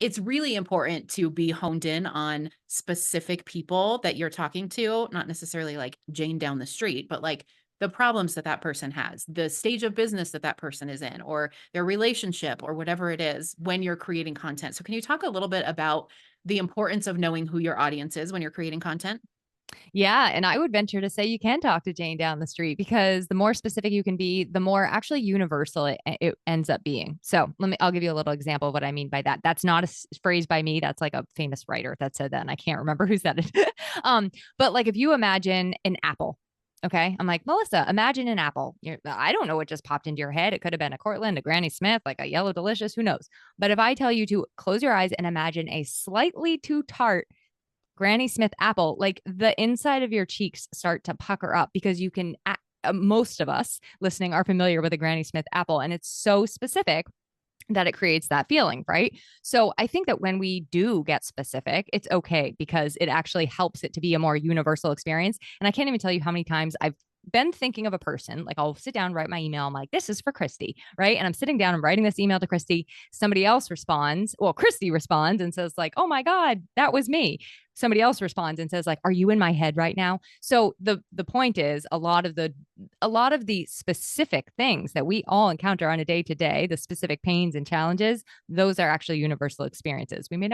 it's really important to be honed in on specific people that you're talking to, not necessarily like Jane down the street, but like the problems that that person has, the stage of business that that person is in, or their relationship, or whatever it is when you're creating content. So, can you talk a little bit about the importance of knowing who your audience is when you're creating content? Yeah, and I would venture to say you can talk to Jane down the street because the more specific you can be, the more actually universal it ends up being. So I'll give you a little example of what I mean by that. That's not a phrase by me. That's like a famous writer that said that, and I can't remember who said it. But like if you imagine an apple, okay, I'm like, Melissa, imagine an apple. I don't know what just popped into your head. It could have been a Cortland, a Granny Smith, like a Yellow Delicious, who knows? But if I tell you to close your eyes and imagine a slightly too tart Granny Smith apple, like the inside of your cheeks start to pucker up because you can, most of us listening are familiar with a Granny Smith apple, and it's so specific that it creates that feeling, right? So I think that when we do get specific, it's okay because it actually helps it to be a more universal experience. And I can't even tell you how many times I've been thinking of a person, like I'll sit down, write my email. I'm like, this is for Christy, right? And I'm sitting down and writing this email to Christy. Somebody else responds. Well, Christy responds and says, like, oh my God, that was me. Somebody else responds and says, like, are you in my head right now? So the point is a lot of the specific things that we all encounter on a day to day, the specific pains and challenges, those are actually universal experiences. We may know